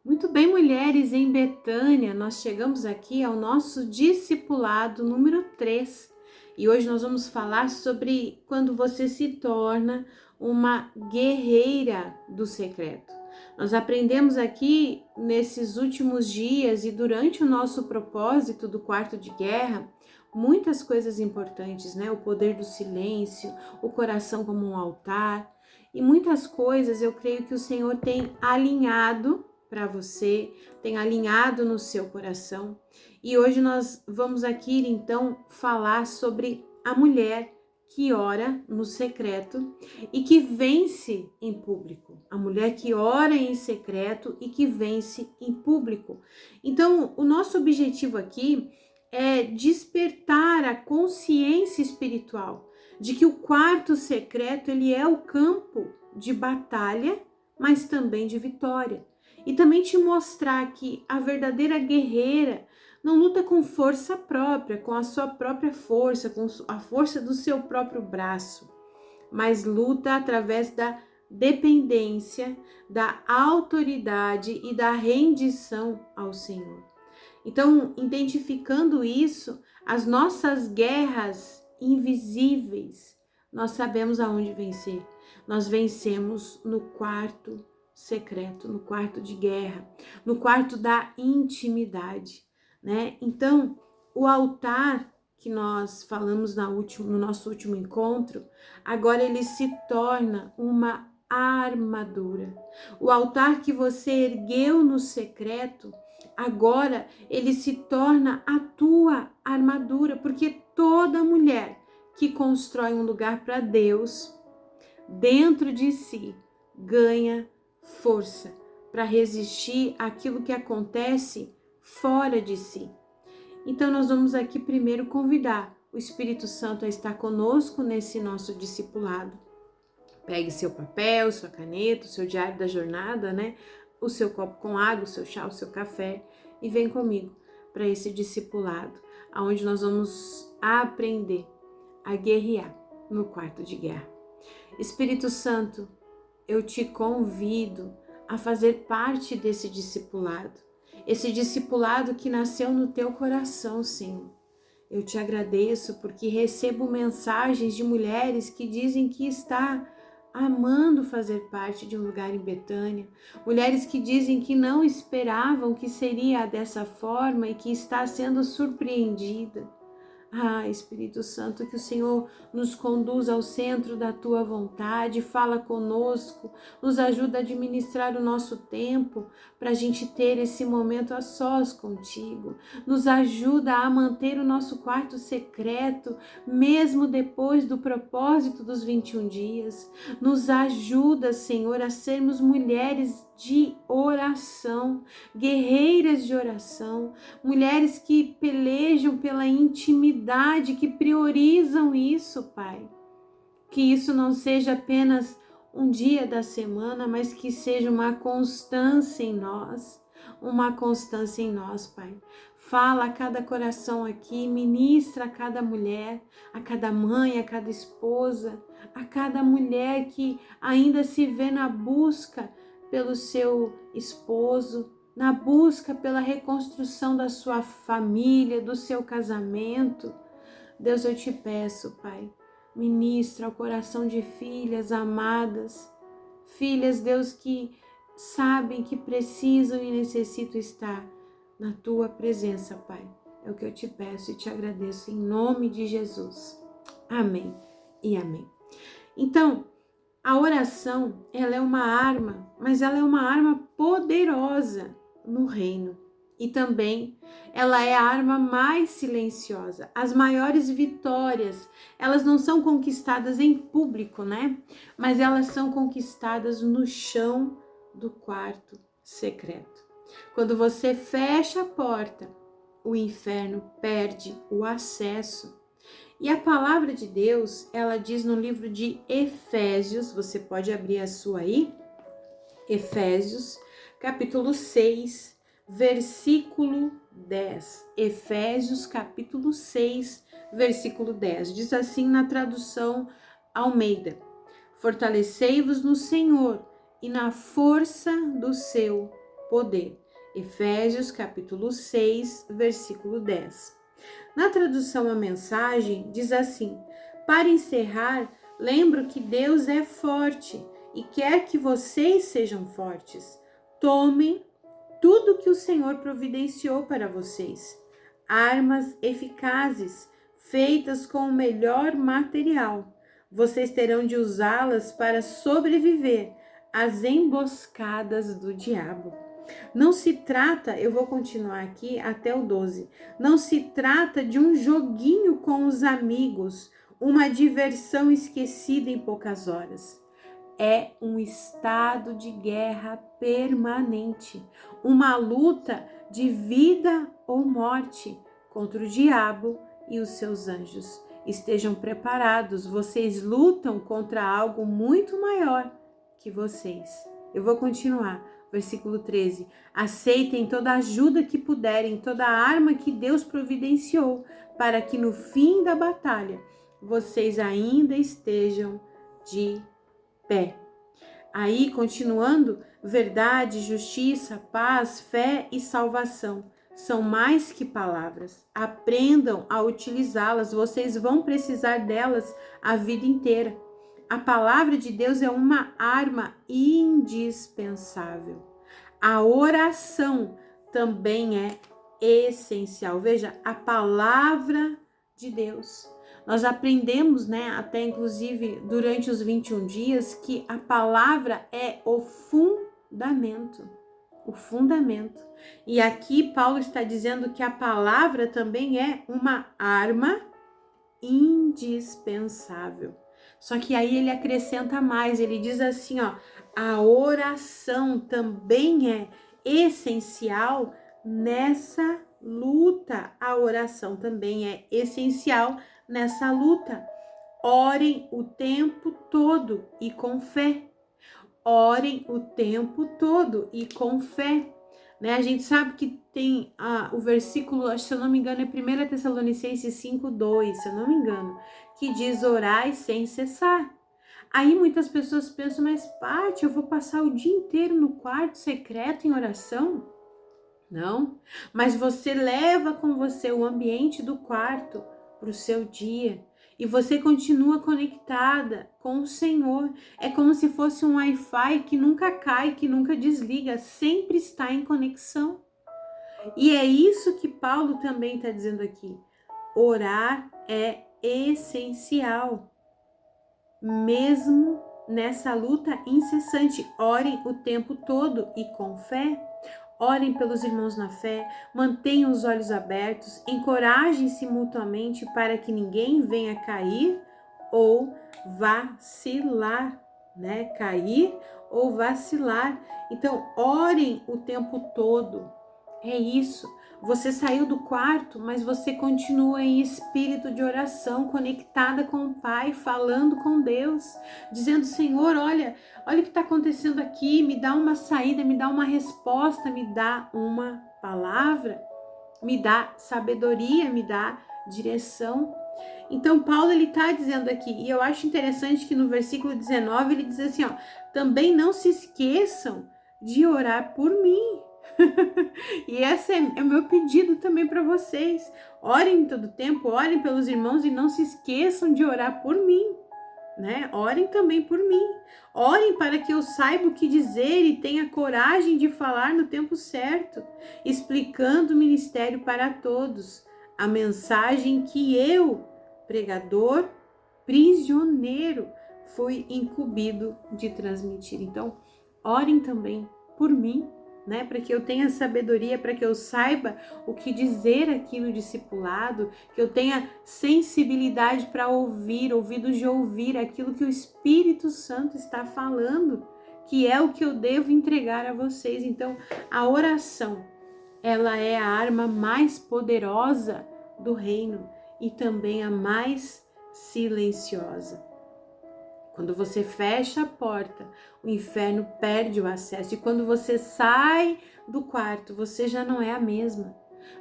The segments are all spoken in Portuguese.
Muito bem, mulheres, em Betânia, nós chegamos aqui ao nosso discipulado número 3 e hoje nós vamos falar sobre quando você se torna uma guerreira do secreto. Nós aprendemos aqui nesses últimos dias e durante o nosso propósito do quarto de guerra, muitas coisas importantes, né? O poder do silêncio, o coração como um altar e muitas coisas eu creio que o Senhor tem alinhado para você, tem alinhado no seu coração. E hoje nós vamos aqui então falar sobre a mulher que ora no secreto e que vence em público. A mulher que ora em secreto e que vence em público. Então, o nosso objetivo aqui é despertar a consciência espiritual de que o quarto secreto ele é o campo de batalha, mas também de vitória. E também te mostrar que a verdadeira guerreira não luta com força própria, com a sua própria força, com a força do seu próprio braço, mas luta através da dependência, da autoridade e da rendição ao Senhor. Então, identificando isso, as nossas guerras invisíveis, nós sabemos aonde vencer. Nós vencemos no quarto secreto, no quarto de guerra, no quarto da intimidade, né? Então, o altar que nós falamos no nosso último encontro, agora ele se torna uma armadura. O altar que você ergueu no secreto, agora ele se torna a tua armadura, porque toda mulher que constrói um lugar para Deus dentro de si ganha força para resistir àquilo que acontece fora de si. Então nós vamos aqui primeiro convidar o Espírito Santo a estar conosco nesse nosso discipulado. Pegue seu papel, sua caneta, o seu diário da jornada, né? O seu copo com água, o seu chá, o seu café e vem comigo para esse discipulado, onde nós vamos aprender a guerrear no quarto de guerra. Espírito Santo, eu te convido a fazer parte desse discipulado, esse discipulado que nasceu no teu coração, Senhor. Eu te agradeço porque recebo mensagens de mulheres que dizem que está amando fazer parte de um lugar em Betânia, mulheres que dizem que não esperavam que seria dessa forma e que está sendo surpreendida. Ah, Espírito Santo, que o Senhor nos conduza ao centro da Tua vontade, fala conosco, nos ajuda a administrar o nosso tempo para a gente ter esse momento a sós contigo, nos ajuda a manter o nosso quarto secreto, mesmo depois do propósito dos 21 dias, nos ajuda, Senhor, a sermos mulheres de oração, guerreiras de oração, mulheres que pelejam pela intimidade, que priorizam isso, Pai. Que isso não seja apenas um dia da semana, mas que seja uma constância em nós, Pai. Fala a cada coração aqui, ministra a cada mulher, a cada mãe, a cada esposa, a cada mulher que ainda se vê na busca pelo seu esposo, na busca pela reconstrução da sua família, do seu casamento. Deus, eu te peço, Pai, ministra ao coração de filhas amadas, filhas, Deus, que sabem que precisam e necessitam estar na tua presença, Pai. É o que eu te peço e te agradeço em nome de Jesus. Amém e amém. Então, a oração, ela é uma arma, mas ela é uma arma poderosa no reino. E também ela é a arma mais silenciosa. As maiores vitórias, elas não são conquistadas em público, né? Mas elas são conquistadas no chão do quarto secreto. Quando você fecha a porta, o inferno perde o acesso. E a palavra de Deus, ela diz no livro de Efésios, você pode abrir a sua aí, Efésios, capítulo 6, versículo 10. Efésios, capítulo 6, versículo 10. Diz assim na tradução Almeida: Fortalecei-vos no Senhor e na força do seu poder. Efésios capítulo 6, versículo 10. Na tradução A Mensagem, diz assim: para encerrar, lembro que Deus é forte e quer que vocês sejam fortes. Tomem tudo que o Senhor providenciou para vocês. Armas eficazes, feitas com o melhor material. Vocês terão de usá-las para sobreviver às emboscadas do diabo. Não se trata, eu vou continuar aqui até o 12. Não se trata de um joguinho com os amigos, uma diversão esquecida em poucas horas. É um estado de guerra permanente, uma luta de vida ou morte contra o diabo e os seus anjos. Estejam preparados, vocês lutam contra algo muito maior que vocês. Eu vou continuar. Versículo 13. Aceitem toda a ajuda que puderem, toda a arma que Deus providenciou, para que no fim da batalha vocês ainda estejam de pé. Aí, continuando, verdade, justiça, paz, fé e salvação são mais que palavras. Aprendam a utilizá-las, vocês vão precisar delas a vida inteira. A palavra de Deus é uma arma indispensável. A oração também é essencial. Veja, a palavra de Deus. Nós aprendemos, até inclusive durante os 21 dias, que a palavra é o fundamento. O fundamento. E aqui Paulo está dizendo que a palavra também é uma arma indispensável. Só que aí ele acrescenta mais, ele diz assim, a oração também é essencial nessa luta. A oração também é essencial nessa luta. Orem o tempo todo e com fé. Orem o tempo todo e com fé. A gente sabe que tem o versículo, se eu não me engano, é 1 Tessalonicenses 5:2, se eu não me engano, que diz orai sem cessar. Aí muitas pessoas pensam, mas Paty, eu vou passar o dia inteiro no quarto secreto em oração? Não, mas você leva com você o ambiente do quarto para o seu dia e você continua conectada com o Senhor. É como se fosse um Wi-Fi que nunca cai, que nunca desliga, sempre está em conexão. E é isso que Paulo também está dizendo aqui. Orar é essencial, mesmo nessa luta incessante. Orem o tempo todo e com fé. Orem pelos irmãos na fé, mantenham os olhos abertos, encorajem-se mutuamente para que ninguém venha cair ou vacilar, Cair ou vacilar. Então, orem o tempo todo. É isso. Você saiu do quarto, mas você continua em espírito de oração, conectada com o Pai, falando com Deus, dizendo, Senhor, olha o que está acontecendo aqui, me dá uma saída, me dá uma resposta, me dá uma palavra, me dá sabedoria, me dá direção. Então, Paulo, ele está dizendo aqui, e eu acho interessante que no versículo 19, ele diz assim, também não se esqueçam de orar por mim. E esse é o meu pedido também para vocês. Orem todo tempo, orem pelos irmãos e não se esqueçam de orar por mim, Orem também por mim. Orem para que eu saiba o que dizer e tenha coragem de falar no tempo certo, explicando o ministério para todos, a mensagem que eu, pregador, prisioneiro, fui incumbido de transmitir. Então, orem também por mim, para que eu tenha sabedoria, para que eu saiba o que dizer aqui no discipulado, que eu tenha sensibilidade para ouvir, ouvidos de ouvir aquilo que o Espírito Santo está falando, que é o que eu devo entregar a vocês. Então, a oração, ela é a arma mais poderosa do reino e também a mais silenciosa. Quando você fecha a porta, o inferno perde o acesso. E quando você sai do quarto, você já não é a mesma.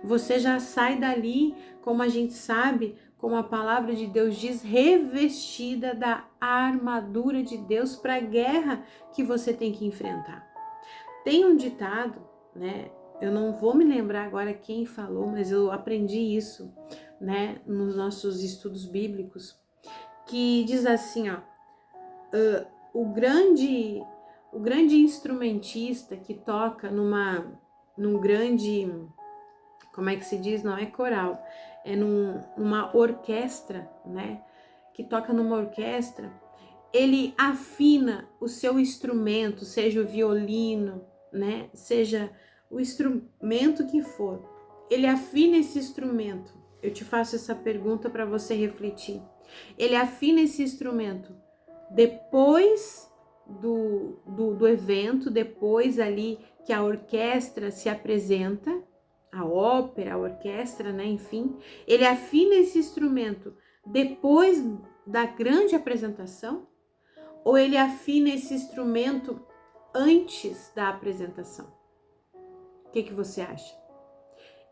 Você já sai dali, como a gente sabe, como a palavra de Deus diz, revestida da armadura de Deus para a guerra que você tem que enfrentar. Tem um ditado né? Eu não vou me lembrar agora quem falou, mas eu aprendi isso, né, nos nossos estudos bíblicos, que diz assim, ó, o grande instrumentista que toca num grande, como é que se diz? Não é coral, é numa orquestra, né? Que toca numa orquestra, ele afina o seu instrumento, seja o violino, né? Seja o instrumento que for. Ele afina esse instrumento. Eu te faço essa pergunta para você refletir. Ele afina esse instrumento depois do evento, depois ali que a orquestra se apresenta, a ópera, a orquestra, né? Enfim, ele afina esse instrumento depois da grande apresentação, ou ele afina esse instrumento antes da apresentação? O que você acha?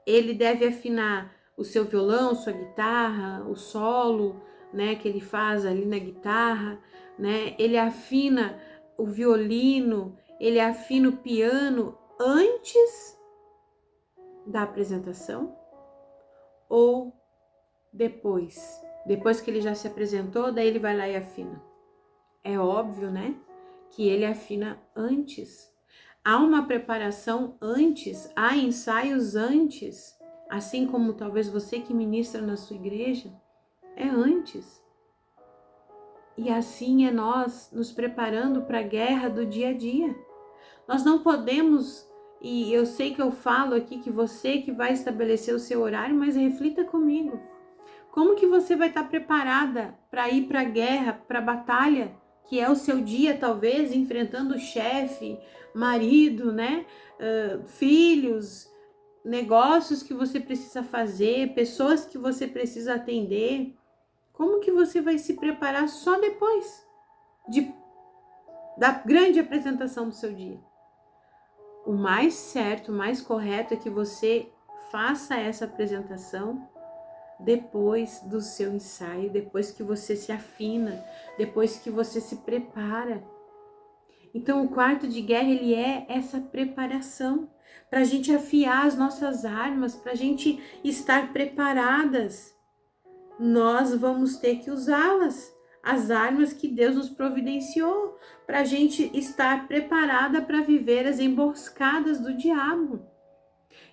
Ele deve afinar o seu violão, sua guitarra, o solo, né, que ele faz ali na guitarra, né? Ele afina o violino, ele afina o piano antes da apresentação ou depois? Depois que ele já se apresentou, daí ele vai lá e afina. É óbvio, né, que ele afina antes. Há uma preparação antes, há ensaios antes, assim como talvez você que ministra na sua igreja, é antes. E assim é nós nos preparando para a guerra do dia a dia. Nós não podemos, e eu sei que eu falo aqui que você que vai estabelecer o seu horário, mas reflita comigo. Como que você vai estar preparada para ir para a guerra, para a batalha, que é o seu dia, talvez, enfrentando o chefe, marido, né? Filhos, negócios que você precisa fazer, pessoas que você precisa atender. Como que você vai se preparar só depois da grande apresentação do seu dia? O mais certo, o mais correto é que você faça essa apresentação depois do seu ensaio, depois que você se afina, depois que você se prepara. Então, o quarto de guerra, ele é essa preparação para a gente afiar as nossas armas, para a gente estar preparadas. Nós vamos ter que usá-las, as armas que Deus nos providenciou, para a gente estar preparada para viver as emboscadas do diabo.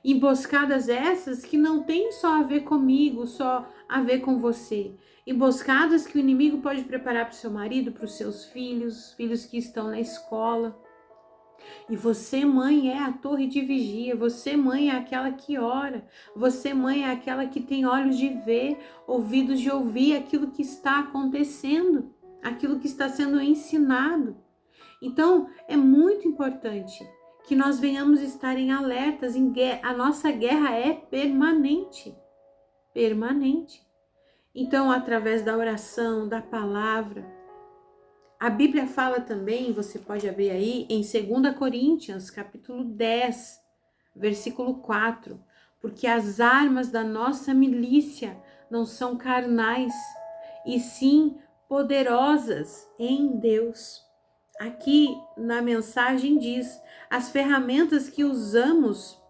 Emboscadas essas que não tem só a ver comigo, só a ver com você. Emboscadas que o inimigo pode preparar para o seu marido, para os seus filhos, filhos que estão na escola. E você, mãe, é a torre de vigia. Você, mãe, é aquela que ora. Você, mãe, é aquela que tem olhos de ver, ouvidos de ouvir aquilo que está acontecendo, aquilo que está sendo ensinado. Então, é muito importante que nós venhamos estar em alertas, em guerra. A nossa guerra é permanente, permanente. Então, através da oração, da palavra, a Bíblia fala também, você pode abrir aí, em 2 Coríntios, capítulo 10, versículo 4, porque as armas da nossa milícia não são carnais, e sim poderosas em Deus. Aqui na mensagem diz, as ferramentas que usamos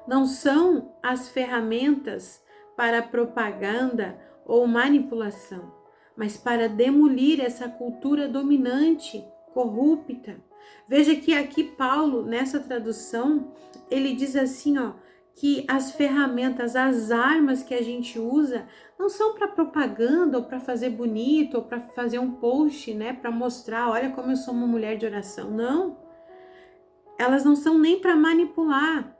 não são as ferramentas para propaganda ou manipulação, mas para demolir essa cultura dominante, corrupta. Veja que aqui Paulo, nessa tradução, ele diz assim, ó, que as ferramentas, as armas que a gente usa não são para propaganda ou para fazer bonito ou para fazer um post, né, para mostrar, olha como eu sou uma mulher de oração. Não. Elas não são nem para manipular.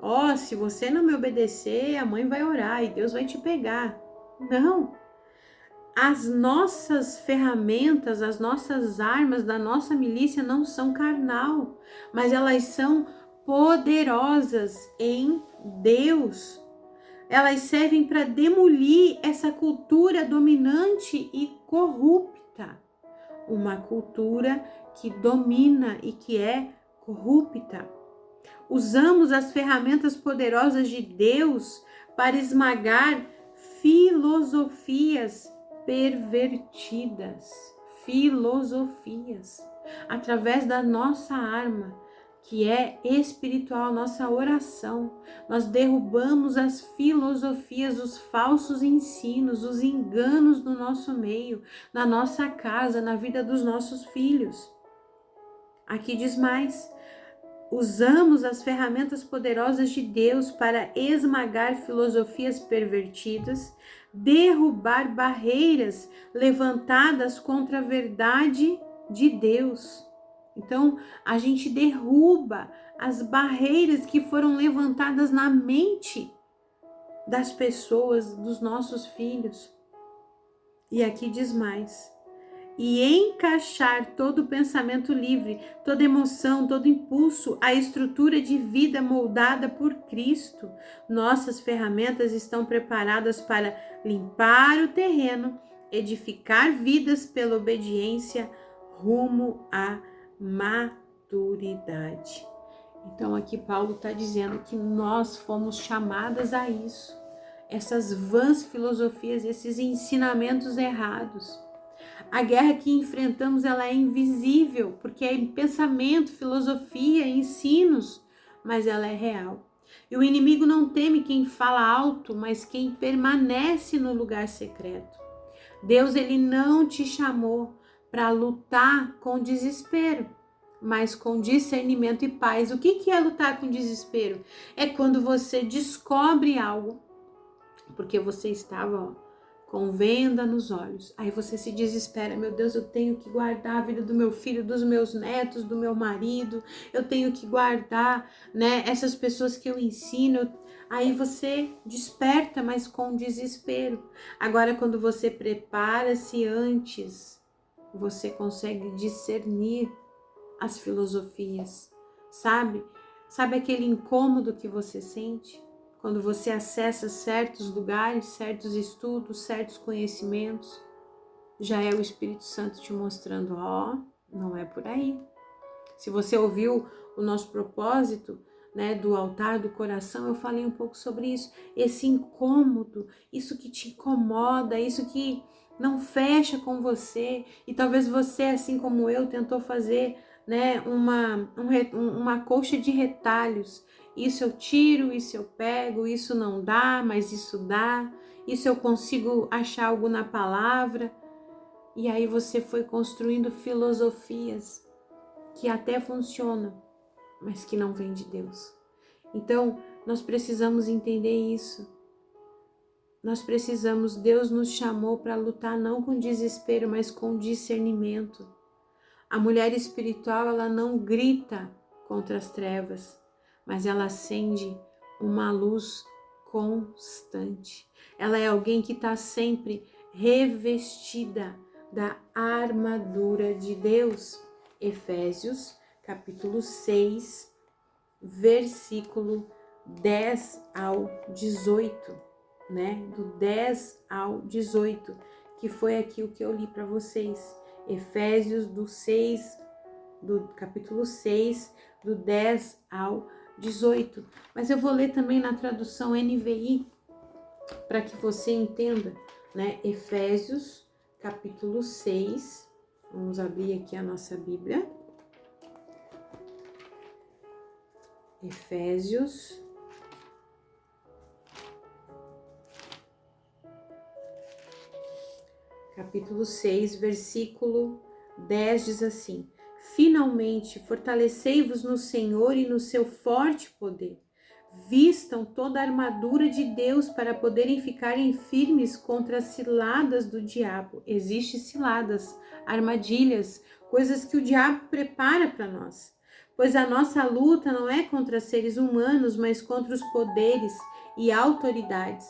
Ó, se você não me obedecer, a mãe vai orar e Deus vai te pegar. Não. As nossas ferramentas, as nossas armas da nossa milícia não são carnal, mas elas são poderosas em Deus. Elas servem para demolir essa cultura dominante e corrupta. Uma cultura que domina e que é corrupta. Usamos as ferramentas poderosas de Deus para esmagar filosofias pervertidas. Filosofias. Através da nossa arma, que é espiritual, nossa oração. Nós derrubamos as filosofias, os falsos ensinos, os enganos no nosso meio, na nossa casa, na vida dos nossos filhos. Aqui diz mais: usamos as ferramentas poderosas de Deus para esmagar filosofias pervertidas, derrubar barreiras levantadas contra a verdade de Deus. Então, a gente derruba as barreiras que foram levantadas na mente das pessoas, dos nossos filhos. E aqui diz mais: e encaixar todo pensamento livre, toda emoção, todo impulso, a estrutura de vida moldada por Cristo. Nossas ferramentas estão preparadas para limpar o terreno, edificar vidas pela obediência rumo à maturidade. Então aqui Paulo está dizendo que nós fomos chamadas a isso, essas vãs filosofias, esses ensinamentos errados. A guerra que enfrentamos, ela é invisível, porque é em pensamento, filosofia, ensinos, mas ela é real. E o inimigo não teme quem fala alto, mas quem permanece no lugar secreto. Deus, ele não te chamou para lutar com desespero, mas com discernimento e paz. O que é lutar com desespero? É quando você descobre algo, porque você estava com venda nos olhos. Aí você se desespera: meu Deus, eu tenho que guardar a vida do meu filho, dos meus netos, do meu marido, eu tenho que guardar, né, essas pessoas que eu ensino. Aí você desperta, mas com desespero. Agora, quando você prepara-se antes, você consegue discernir as filosofias, sabe? Sabe aquele incômodo que você sente? Quando você acessa certos lugares, certos estudos, certos conhecimentos, já é o Espírito Santo te mostrando: ó, não é por aí. Se você ouviu o nosso propósito, né, do altar do coração, eu falei um pouco sobre isso. Esse incômodo, isso que te incomoda, isso que não fecha com você. E talvez você, assim como eu, tentou fazer, né, uma colcha de retalhos. Isso eu tiro, isso eu pego, isso não dá, mas isso dá. Isso eu consigo achar algo na palavra. E aí você foi construindo filosofias que até funcionam, mas que não vêm de Deus. Então, nós precisamos entender isso. Deus nos chamou para lutar não com desespero, mas com discernimento. A mulher espiritual, ela não grita contra as trevas, mas ela acende uma luz constante. Ela é alguém que está sempre revestida da armadura de Deus. Efésios, capítulo 6, versículo 10 ao 18, né? Do 10 ao 18, que foi aqui o que eu li para vocês. Efésios do capítulo 6, do 10 ao 18. Mas eu vou ler também na tradução NVI, para que você entenda, né? Efésios, capítulo 6. Vamos abrir aqui a nossa Bíblia. Efésios, capítulo 6, versículo 10 diz assim: finalmente, fortalecei-vos no Senhor e no seu forte poder. Vistam toda a armadura de Deus para poderem ficarem firmes contra as ciladas do diabo. Existem ciladas, armadilhas, coisas que o diabo prepara para nós. Pois a nossa luta não é contra seres humanos, mas contra os poderes e autoridades,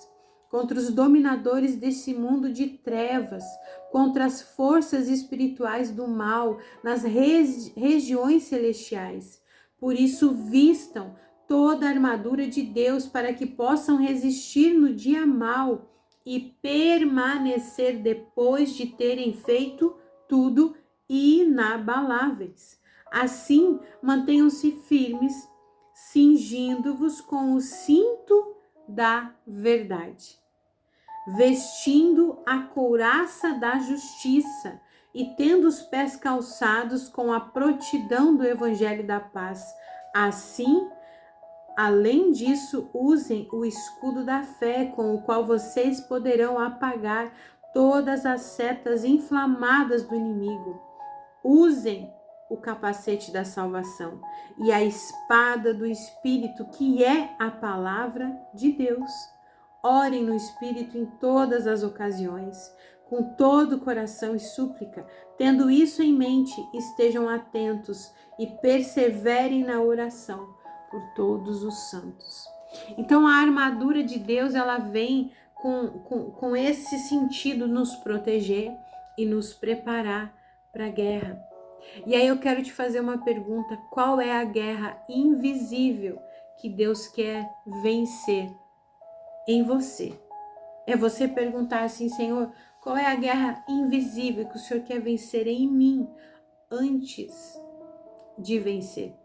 contra os dominadores desse mundo de trevas, contra as forças espirituais do mal nas regiões celestiais. Por isso, vistam toda a armadura de Deus para que possam resistir no dia mau e permanecer depois de terem feito tudo inabaláveis. Assim, mantenham-se firmes, cingindo-vos com o cinto da verdade, vestindo a couraça da justiça e tendo os pés calçados com a prontidão do evangelho da paz. Assim, além disso, usem o escudo da fé, com o qual vocês poderão apagar todas as setas inflamadas do inimigo. Usem o capacete da salvação e a espada do Espírito, que é a palavra de Deus. Orem no Espírito em todas as ocasiões, com todo o coração e súplica. Tendo isso em mente, estejam atentos e perseverem na oração por todos os santos. Então, a armadura de Deus, ela vem com esse sentido, nos proteger e nos preparar para a guerra. E aí eu quero te fazer uma pergunta: qual é a guerra invisível que Deus quer vencer em você? É você perguntar assim: Senhor, qual é a guerra invisível que o Senhor quer vencer em mim antes de vencer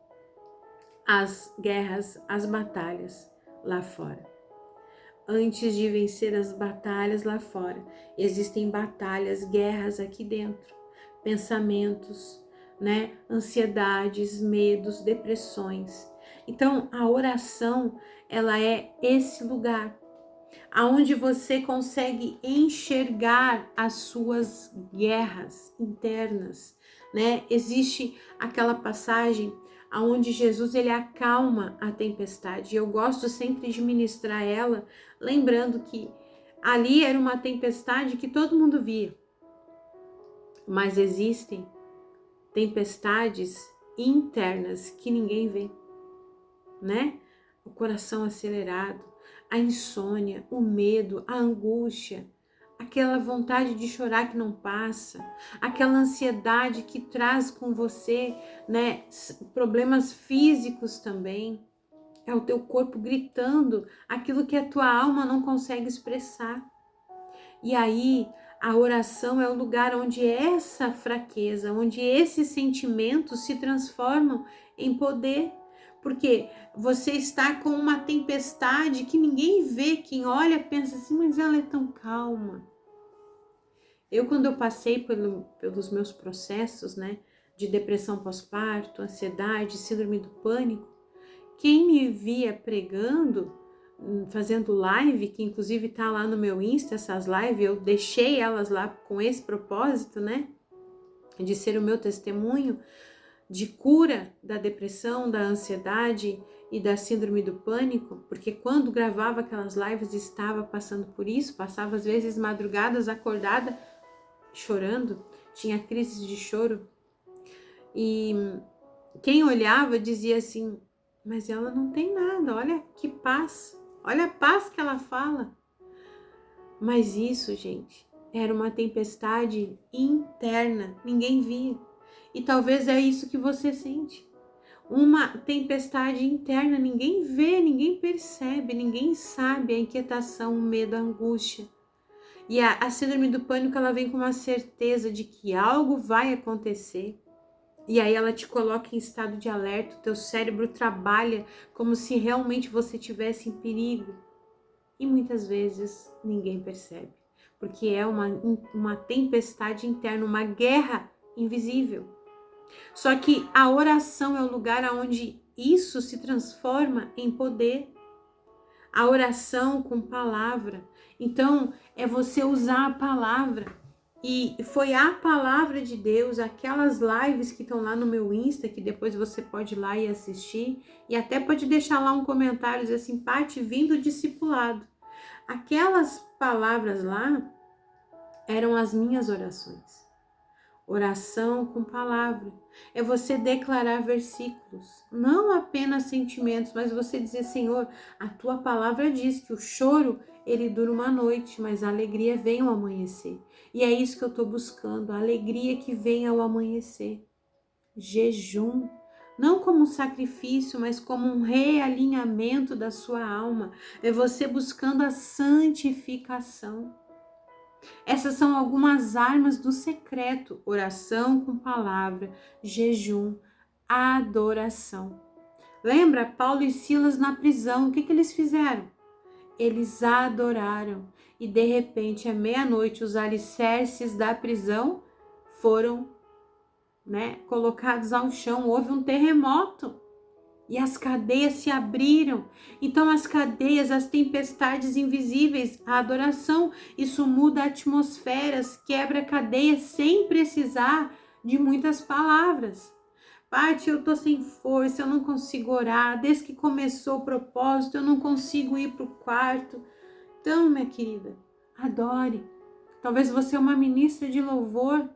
as guerras, as batalhas lá fora? Antes de vencer as batalhas lá fora, existem batalhas, guerras aqui dentro, pensamentos, né? Ansiedades, medos, depressões. Então, a oração, ela é esse lugar aonde você consegue enxergar as suas guerras internas, né? Existe aquela passagem aonde Jesus ele acalma a tempestade. Eu gosto sempre de ministrar ela, lembrando que ali era uma tempestade que todo mundo via, mas existem tempestades internas que ninguém vê, né? O coração acelerado, a insônia, o medo, a angústia, aquela vontade de chorar que não passa, aquela ansiedade que traz com você, né, problemas físicos também. É o teu corpo gritando aquilo que a tua alma não consegue expressar. E aí, a oração é o lugar onde essa fraqueza, onde esses sentimentos se transformam em poder. Porque você está com uma tempestade que ninguém vê, quem olha pensa assim, mas ela é tão calma. Quando eu passei pelos meus processos, né, de depressão pós-parto, ansiedade, síndrome do pânico, quem me via pregando, fazendo live, que inclusive tá lá no meu Insta, essas lives, eu deixei elas lá com esse propósito, né, de ser o meu testemunho de cura da depressão, da ansiedade e da síndrome do pânico, porque quando gravava aquelas lives estava passando por isso, passava às vezes madrugadas acordada, chorando, tinha crises de choro, e quem olhava dizia assim, mas ela não tem nada, olha que paz, olha a paz que ela fala. Mas isso, gente, era uma tempestade interna, ninguém via. E talvez é isso que você sente. Uma tempestade interna, ninguém vê, ninguém percebe, ninguém sabe a inquietação, o medo, a angústia. E a síndrome do pânico, ela vem com uma certeza de que algo vai acontecer. E aí ela te coloca em estado de alerta, o teu cérebro trabalha como se realmente você estivesse em perigo. E muitas vezes ninguém percebe, porque é uma tempestade interna, uma guerra invisível. Só que a oração é o lugar onde isso se transforma em poder. A oração com palavra. Então, é você usar a palavra. E foi a palavra de Deus, aquelas lives que estão lá no meu Insta, que depois você pode ir lá e assistir, e até pode deixar lá um comentário, dizer assim, Paty, vindo discipulado. Aquelas palavras lá eram as minhas orações. Oração com palavra. É você declarar versículos, não apenas sentimentos, mas você dizer, Senhor, a tua palavra diz que o choro, ele dura uma noite, mas a alegria vem ao amanhecer. E é isso que eu estou buscando, a alegria que vem ao amanhecer. Jejum, não como um sacrifício, mas como um realinhamento da sua alma. É você buscando a santificação. Essas são algumas armas do secreto: oração com palavra, jejum, adoração. Lembra Paulo e Silas na prisão? O que eles fizeram? Eles adoraram e de repente, à meia-noite, os alicerces da prisão foram, colocados ao chão. Houve um terremoto. e as cadeias se abriram. Então as cadeias, as tempestades invisíveis, a adoração, isso muda atmosferas, quebra cadeias sem precisar de muitas palavras. Paty, eu tô sem força, eu não consigo orar, desde que começou o propósito, eu não consigo ir para o quarto. Então, minha querida, adore. Talvez você é uma ministra de louvor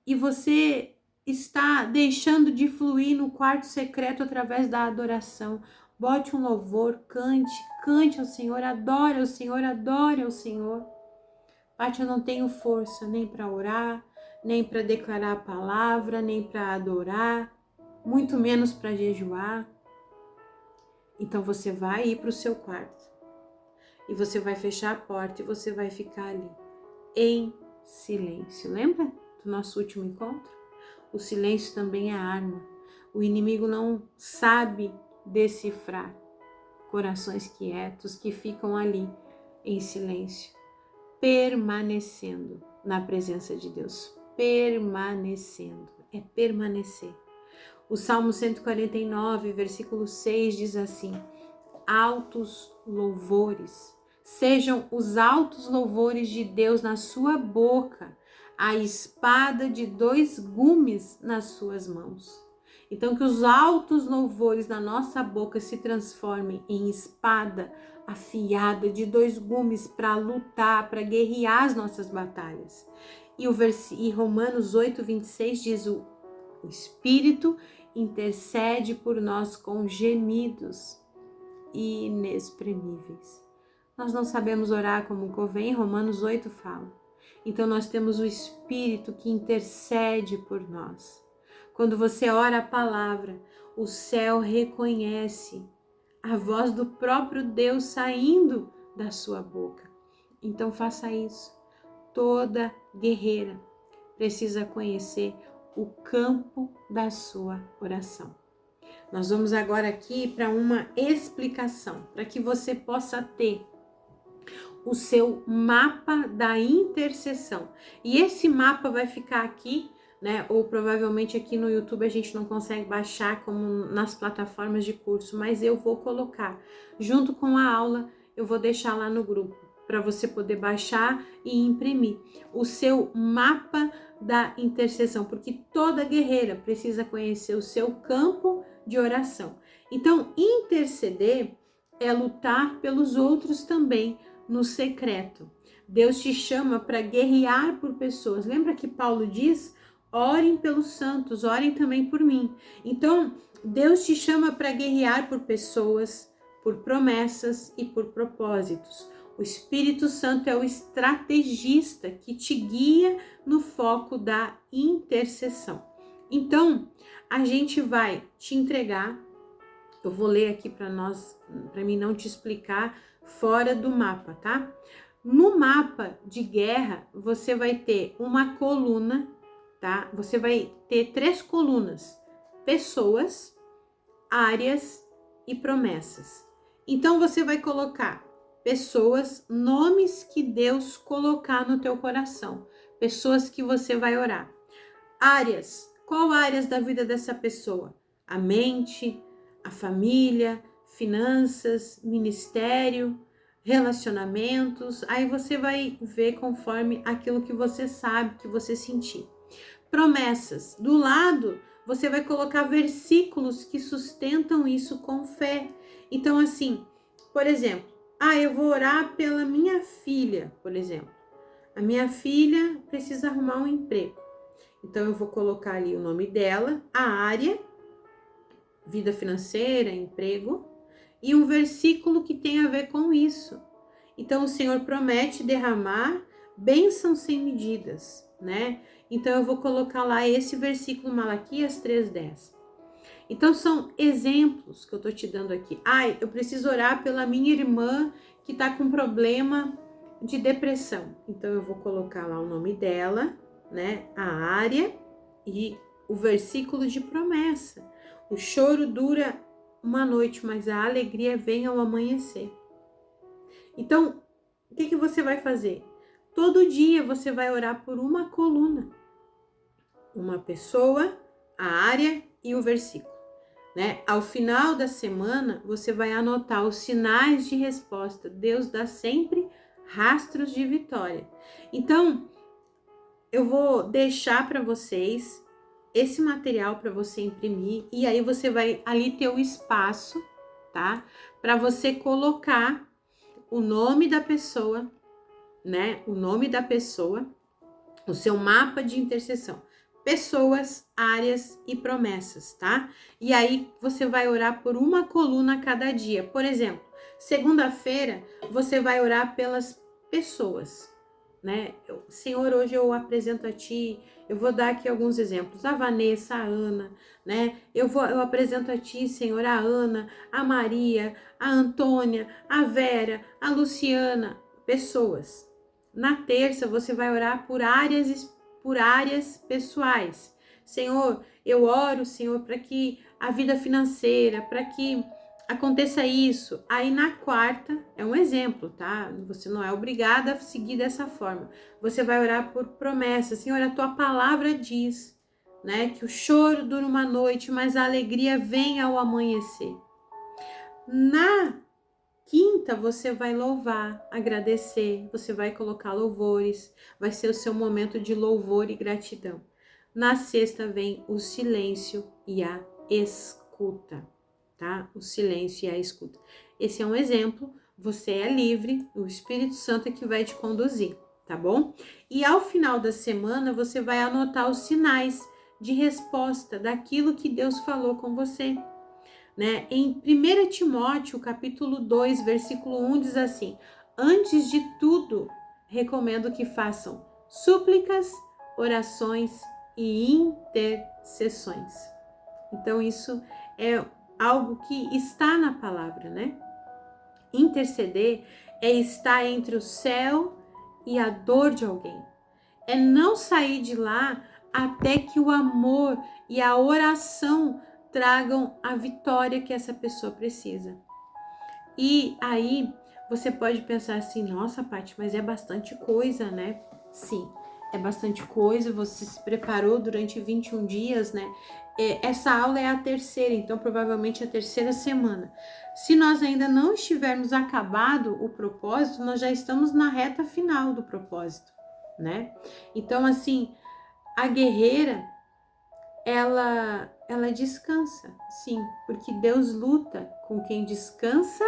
e você está deixando de fluir no quarto secreto através da adoração. Bote um louvor, cante ao Senhor, adore ao Senhor, adore ao Senhor. Paty, eu não tenho força nem para orar, nem para declarar a palavra, nem para adorar, muito menos para jejuar. Então você vai ir para o seu quarto e você vai fechar a porta e você vai ficar ali em silêncio. Lembra do nosso último encontro? O silêncio também é arma. O inimigo não sabe decifrar corações quietos que ficam ali em silêncio, permanecendo na presença de Deus. Permanecendo, é permanecer. O Salmo 149, versículo 6 diz assim: altos louvores, sejam os altos louvores de Deus na sua boca, a espada de 2 gumes nas suas mãos. Então que os altos louvores na nossa boca se transformem em espada afiada de 2 gumes para lutar, para guerrear as nossas batalhas. E Romanos 8, 26 diz: o Espírito intercede por nós com gemidos inexprimíveis. Nós não sabemos orar como convém, Romanos 8 fala. Então nós temos o Espírito que intercede por nós. Quando você ora a palavra, o céu reconhece a voz do próprio Deus saindo da sua boca. Então faça isso. Toda guerreira precisa conhecer o campo da sua oração. Nós vamos agora aqui para uma explicação, para que você possa ter o seu mapa da intercessão. E esse mapa vai ficar aqui, né? Ou provavelmente aqui no YouTube a gente não consegue baixar como nas plataformas de curso, mas eu vou colocar junto com a aula, eu vou deixar lá no grupo para você poder baixar e imprimir o seu mapa da intercessão, porque toda guerreira precisa conhecer o seu campo de oração. Então, interceder é lutar pelos outros também no secreto. Deus te chama para guerrear por pessoas. Lembra que Paulo diz: orem pelos santos, orem também por mim. Então, Deus te chama para guerrear por pessoas, por promessas e por propósitos. O Espírito Santo é o estrategista que te guia no foco da intercessão. Então, a gente vai te entregar, eu vou ler aqui para mim não te explicar fora do mapa, tá? No mapa de guerra, você vai ter uma coluna, tá? Você vai ter 3 colunas: pessoas, áreas e promessas. Então, você vai colocar pessoas, nomes que Deus colocar no teu coração, pessoas que você vai orar. Áreas, qual áreas da vida dessa pessoa? A mente, a família, finanças, ministério, relacionamentos. Aí você vai ver conforme aquilo que você sabe, que você sentir. Promessas, do lado você vai colocar versículos que sustentam isso com fé. Então assim, por exemplo, eu vou orar pela minha filha, por exemplo. A minha filha precisa arrumar um emprego. Então, eu vou colocar ali o nome dela, a área, vida financeira, emprego, e um versículo que tem a ver com isso. Então, o Senhor promete derramar bênçãos sem medidas, né? Então, eu vou colocar lá esse versículo, Malaquias 3:10. Então, são exemplos que eu tô te dando aqui. Eu preciso orar pela minha irmã que tá com problema de depressão. Então, eu vou colocar lá o nome dela, né? A área e o versículo de promessa. O choro dura uma noite, mas a alegria vem ao amanhecer. Então, o que você vai fazer? Todo dia você vai orar por uma coluna. Uma pessoa, a área e o versículo. né? Ao final da semana, você vai anotar os sinais de resposta. Deus dá sempre rastros de vitória. Então, eu vou deixar para vocês esse material para você imprimir e aí você vai ali ter o espaço, tá? Para você colocar o nome da pessoa, né? O nome da pessoa, o seu mapa de intercessão. Pessoas, áreas e promessas, tá? E aí você vai orar por uma coluna a cada dia. Por exemplo, segunda-feira você vai orar pelas pessoas, né? Senhor, hoje eu apresento a Ti, eu vou dar aqui alguns exemplos. A Vanessa, a Ana, né? Eu apresento a Ti, Senhor, a Ana, a Maria, a Antônia, a Vera, a Luciana, pessoas. Na terça você vai orar por áreas pessoais. Senhor, eu oro, Senhor, para que a vida financeira, para que aconteça isso. Aí na quarta, é um exemplo, tá? Você não é obrigada a seguir dessa forma. Você vai orar por promessas. Senhor, a tua palavra diz, né, que o choro dura uma noite, mas a alegria vem ao amanhecer. Na quinta, você vai louvar, agradecer, você vai colocar louvores, vai ser o seu momento de louvor e gratidão. Na sexta vem o silêncio e a escuta, tá? O silêncio e a escuta. Esse é um exemplo, você é livre, o Espírito Santo é que vai te conduzir, tá bom? E ao final da semana, você vai anotar os sinais de resposta daquilo que Deus falou com você, né? Em 1 Timóteo, capítulo 2, versículo 1, diz assim: antes de tudo, recomendo que façam súplicas, orações e intercessões. Então, isso é algo que está na palavra, né? Interceder é estar entre o céu e a dor de alguém. É não sair de lá até que o amor e a oração tragam a vitória que essa pessoa precisa. E aí você pode pensar assim, nossa, Paty, mas é bastante coisa, né? Sim, é bastante coisa, você se preparou durante 21 dias, né? Essa aula é a terceira, então provavelmente a terceira semana. Se nós ainda não estivermos acabado o propósito, nós já estamos na reta final do propósito, né? Então, assim, a guerreira, ela descansa, sim, porque Deus luta com quem descansa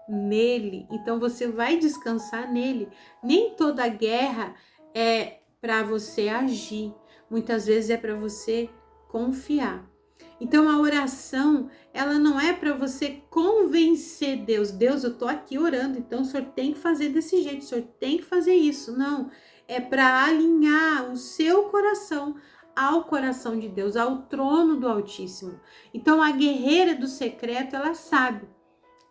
nele. Então você vai descansar nele. Nem toda guerra é para você agir. Muitas vezes é para você confiar. Então a oração, ela não é para você convencer Deus. Deus, eu tô aqui orando, então o senhor tem que fazer desse jeito, o senhor tem que fazer isso. Não, é para alinhar o seu coração ao coração de Deus, ao trono do Altíssimo. Então a guerreira do secreto, ela sabe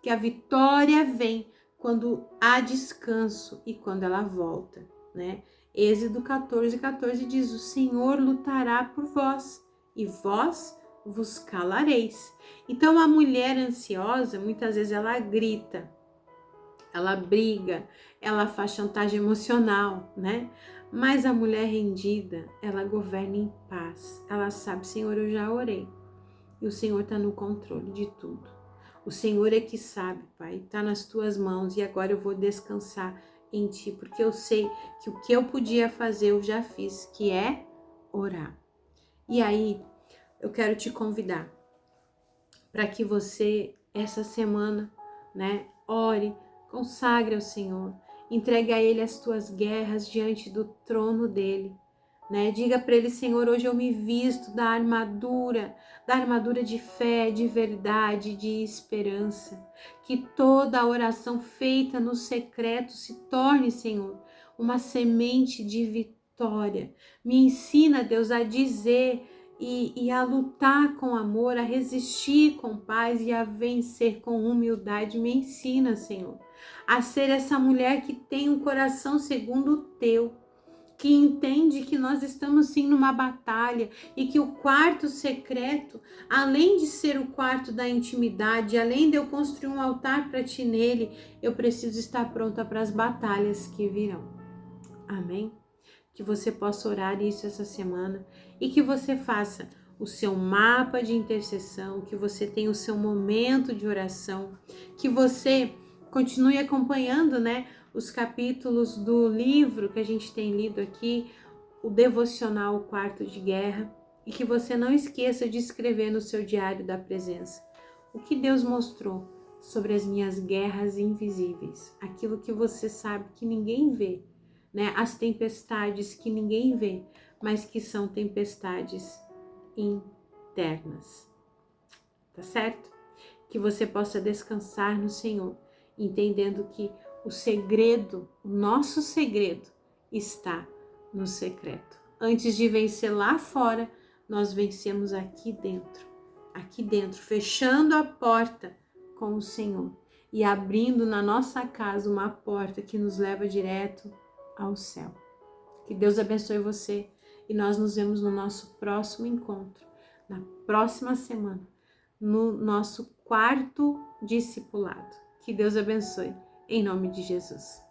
que a vitória vem quando há descanso e quando ela volta, né? Êxodo 14:14 diz: o Senhor lutará por vós e vós vos calareis. Então a mulher ansiosa, muitas vezes ela grita, ela briga, ela faz chantagem emocional, né? Mas a mulher rendida, ela governa em paz. Ela sabe, Senhor, eu já orei. E o Senhor está no controle de tudo. O Senhor é que sabe, Pai, está nas tuas mãos e agora eu vou descansar em Ti, porque eu sei que o que eu podia fazer eu já fiz, que é orar. E aí, eu quero te convidar para que você, essa semana, né, ore, consagre ao Senhor, entregue a Ele as tuas guerras diante do trono dEle, né? Diga para Ele, Senhor, hoje eu me visto da armadura de fé, de verdade, de esperança. Que toda a oração feita no secreto se torne, Senhor, uma semente de vitória. Me ensina, Deus, a dizer e a lutar com amor, a resistir com paz e a vencer com humildade. Me ensina, Senhor, a ser essa mulher que tem um coração segundo o teu, que entende que nós estamos sim numa batalha e que o quarto secreto, além de ser o quarto da intimidade, além de eu construir um altar para ti nele, eu preciso estar pronta para as batalhas que virão. Amém? Que você possa orar isso essa semana e que você faça o seu mapa de intercessão, que você tenha o seu momento de oração, que você continue acompanhando, né, os capítulos do livro que a gente tem lido aqui, o devocional O Quarto de Guerra, e que você não esqueça de escrever no seu diário da presença o que Deus mostrou sobre as minhas guerras invisíveis, aquilo que você sabe que ninguém vê, né? As tempestades que ninguém vê, mas que são tempestades internas, tá certo? Que você possa descansar no Senhor, entendendo que o segredo, o nosso segredo, está no secreto. Antes de vencer lá fora, nós vencemos aqui dentro, fechando a porta com o Senhor e abrindo na nossa casa uma porta que nos leva direto ao céu. Que Deus abençoe você e nós nos vemos no nosso próximo encontro, na próxima semana, no nosso quarto discipulado. Que Deus abençoe, em nome de Jesus.